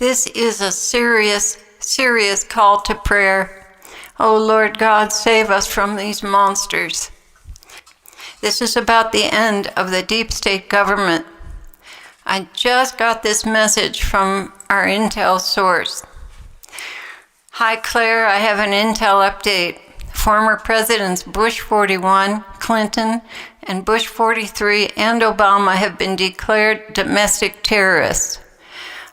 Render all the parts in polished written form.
This is a serious, serious call to prayer. Oh Lord God, save us from these monsters. This is about the end of the deep state government. I just got this message from our intel source. Hi Claire, I have an intel update. Former Presidents Bush 41, Clinton, and Bush 43 and Obama have been declared domestic terrorists.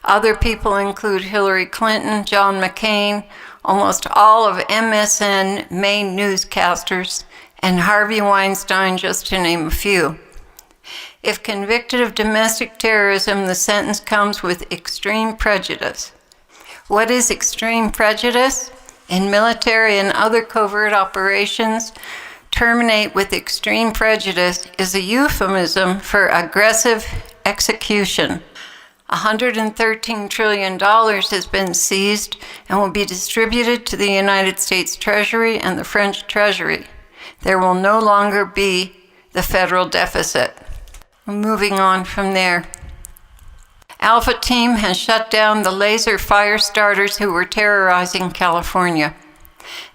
Other people include Hillary Clinton, John McCain, almost all of MSN main newscasters, and Harvey Weinstein, just to name a few. If convicted of domestic terrorism, the sentence comes with extreme prejudice. What is extreme prejudice? In military and other covert operations, terminate with extreme prejudice is a euphemism for aggressive execution. $113 trillion has been seized and will be distributed to the United States Treasury and the French Treasury. There will no longer be the federal deficit. Moving on from there. Alpha Team has shut down the laser fire starters who were terrorizing California.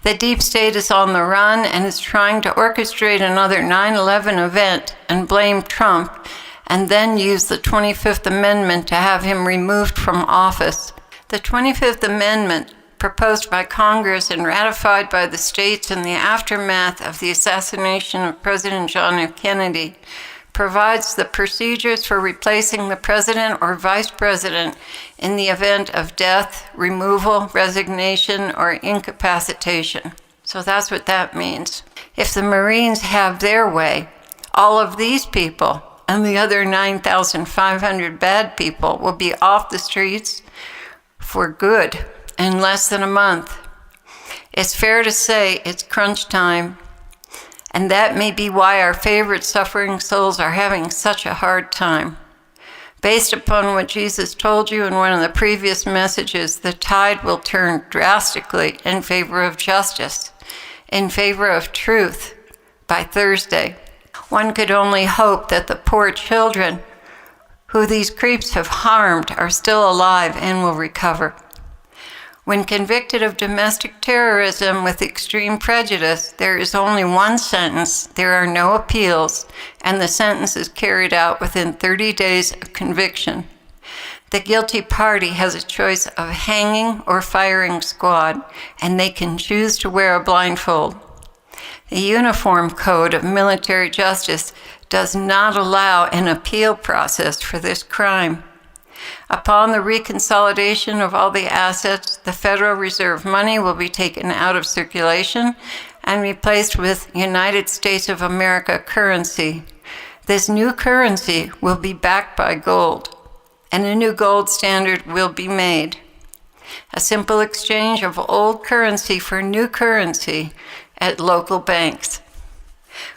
The deep state is on the run and is trying to orchestrate another 9/11 event and blame Trump, and then use the 25th Amendment to have him removed from office. The 25th Amendment, proposed by Congress and ratified by the states in the aftermath of the assassination of President John F. Kennedy, provides the procedures for replacing the president or vice president in the event of death, removal, resignation, or incapacitation. So that's what that means. If the Marines have their way, all of these people and the other 9,500 bad people will be off the streets for good in less than a month. It's fair to say it's crunch time. And that may be why our favorite suffering souls are having such a hard time. Based upon what Jesus told you in one of the previous messages, the tide will turn drastically in favor of justice, in favor of truth by Thursday. One could only hope that the poor children who these creeps have harmed are still alive and will recover. When convicted of domestic terrorism with extreme prejudice, there is only one sentence, there are no appeals, and the sentence is carried out within 30 days of conviction. The guilty party has a choice of hanging or firing squad, and they can choose to wear a blindfold. The Uniform Code of Military Justice does not allow an appeal process for this crime. Upon the reconsolidation of all the assets, the Federal Reserve money will be taken out of circulation and replaced with United States of America currency. This new currency will be backed by gold, and a new gold standard will be made. A simple exchange of old currency for new currency at local banks.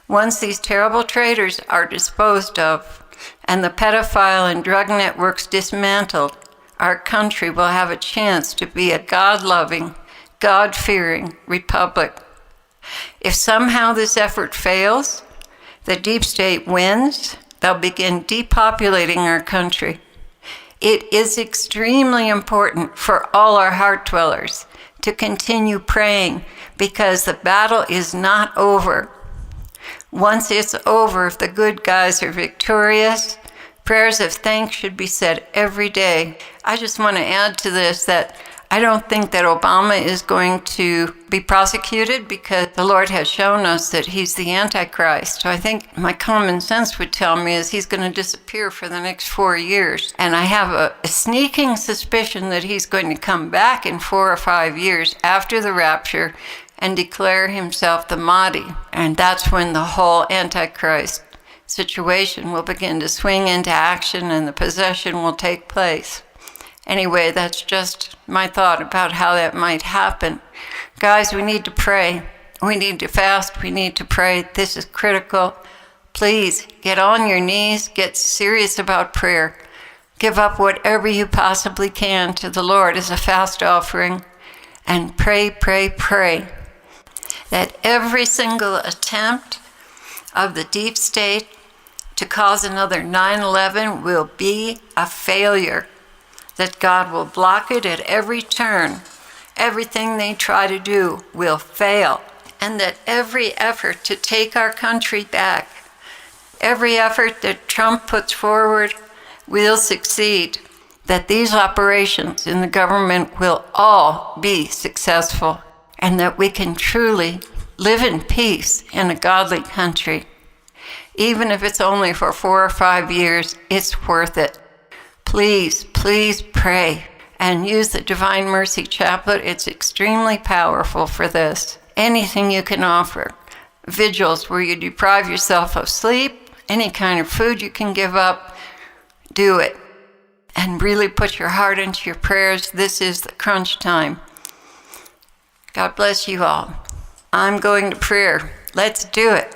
Once these terrible traitors are disposed of, and the pedophile and drug networks dismantled, our country will have a chance to be a God-loving, God-fearing republic. If somehow this effort fails, the deep state wins, they'll begin depopulating our country. It is extremely important for all our heart dwellers to continue praying, because the battle is not over. Once it's over, if the good guys are victorious, prayers of thanks should be said every day. I just want to add to this that I don't think that Obama is going to be prosecuted, because the Lord has shown us that he's the Antichrist. So I think my common sense would tell me is he's going to disappear for the next 4 years. And I have a sneaking suspicion that he's going to come back in 4 or 5 years after the rapture and declare himself the Mahdi. And that's when the whole Antichrist situation will begin to swing into action and the possession will take place. Anyway, that's just my thought about how that might happen. Guys, we need to pray. We need to fast. We need to pray. This is critical. Please get on your knees. Get serious about prayer. Give up whatever you possibly can to the Lord as a fast offering. And pray, pray, pray that every single attempt of the deep state to cause another 9/11 will be a failure. that God will block it at every turn. Everything they try to do will fail, and that every effort to take our country back, every effort that Trump puts forward will succeed, that these operations in the government will all be successful, and that we can truly live in peace in a godly country. Even if it's only for 4 or 5 years, it's worth it. Please, please pray and use the Divine Mercy Chaplet. It's extremely powerful for this. Anything you can offer. Vigils where you deprive yourself of sleep, any kind of food you can give up, do it. And really put your heart into your prayers. This is the crunch time. God bless you all. I'm going to prayer. Let's do it.